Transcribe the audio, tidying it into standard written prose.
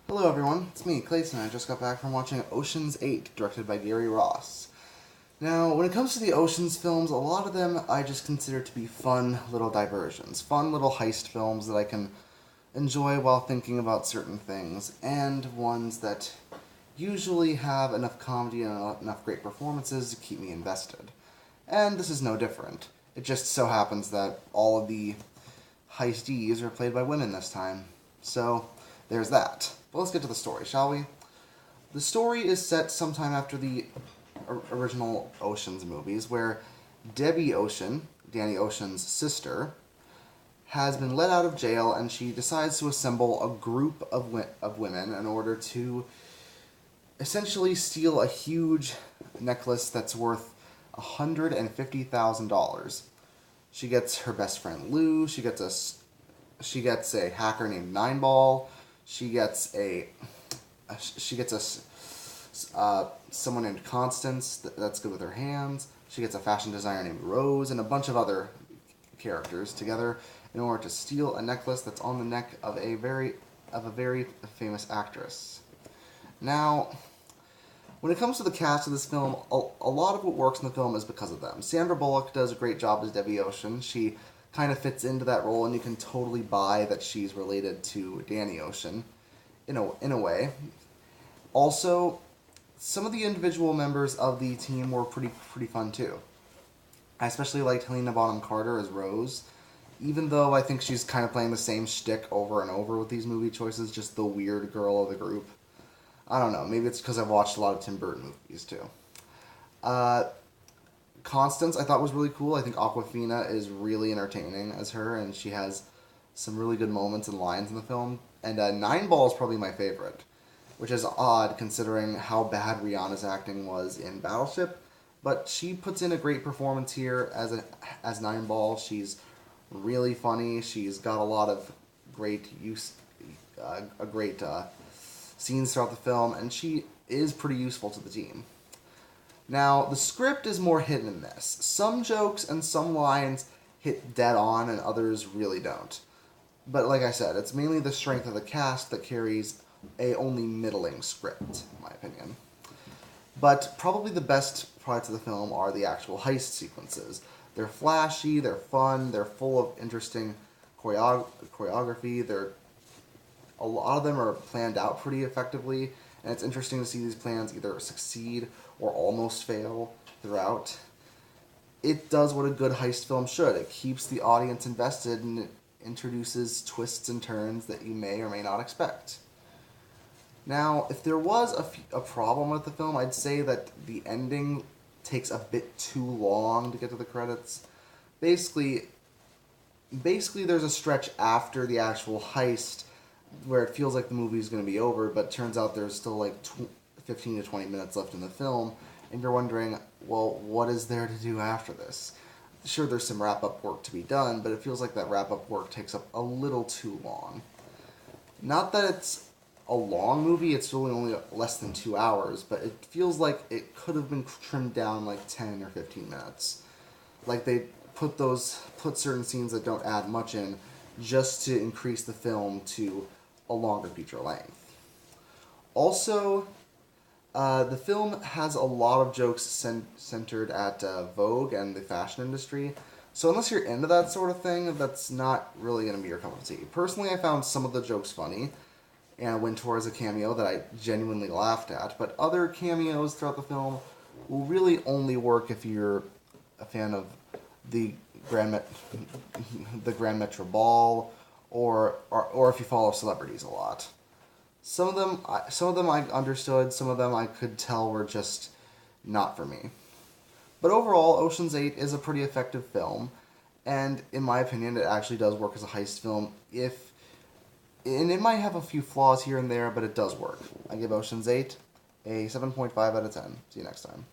Hello everyone, it's me, Clayton. I just got back from watching Ocean's 8, directed by Gary Ross. Now, when it comes to the Ocean's films, a lot of them I just consider to be fun little diversions. Fun little heist films that I can enjoy while thinking about certain things, and ones that usually have enough comedy and enough great performances to keep me invested. And this is no different. It just so happens that all of the heistees are played by women this time. So, there's that. But let's get to the story, shall we? The story is set sometime after the original Ocean's movies, where Debbie Ocean, Danny Ocean's sister, has been let out of jail, and she decides to assemble a group of women in order to essentially steal a huge necklace that's worth $150,000. She gets her best friend Lou. She gets a hacker named Nineball. She gets someone named Constance that's good with her hands. She gets a fashion designer named Rose and a bunch of other characters together in order to steal a necklace that's on the neck of a very famous actress. Now, when it comes to the cast of this film, a lot of what works in the film is because of them. Sandra Bullock does a great job as Debbie Ocean. She kind of fits into that role, and you can totally buy that she's related to Danny Ocean in a way. Also, some of the individual members of the team were pretty fun too. I especially liked Helena Bonham Carter as Rose, even though I think she's kind of playing the same shtick over and over with these movie choices, just the weird girl of the group. I don't know, maybe it's because I've watched a lot of Tim Burton movies too. Constance I thought was really cool. I think Aquafina is really entertaining as her, and she has some really good moments and lines in the film. And Nineball is probably my favorite, which is odd considering how bad Rihanna's acting was in Battleship. But she puts in a great performance here as Nineball. She's really funny. She's got a lot of great scenes throughout the film, and she is pretty useful to the team. Now, the script is more hit and miss. Some jokes and some lines hit dead on, and others really don't. But like I said, it's mainly the strength of the cast that carries a only middling script, in my opinion. But probably the best parts of the film are the actual heist sequences. They're flashy, they're fun, they're full of interesting choreography. A lot of them are planned out pretty effectively, and it's interesting to see these plans either succeed or almost fail throughout. It does what a good heist film should. It keeps the audience invested, and it introduces twists and turns that you may or may not expect. Now, if there was a problem with the film, I'd say that the ending takes a bit too long to get to the credits. Basically there's a stretch after the actual heist where it feels like the movie is going to be over, but turns out there's still like 15 to 20 minutes left in the film, and you're wondering, well, what is there to do after this? Sure, there's some wrap-up work to be done, but it feels like that wrap-up work takes up a little too long. Not that it's a long movie, it's really only less than 2 hours, but it feels like it could have been trimmed down like 10 or 15 minutes. Like they put certain scenes that don't add much in just to increase the film to a longer feature length. Also, the film has a lot of jokes centered at Vogue and the fashion industry, so unless you're into that sort of thing, that's not really going to be your cup of tea. Personally, I found some of the jokes funny, and Wintour is a cameo that I genuinely laughed at, but other cameos throughout the film will really only work if you're a fan of the Grand Metro Ball, or if you follow celebrities a lot. Some of them I understood, some of them I could tell were just not for me. But overall, Ocean's 8 is a pretty effective film, and in my opinion, it actually does work as a heist film. And it might have a few flaws here and there, but it does work. I give Ocean's 8 a 7.5 out of 10. See you next time.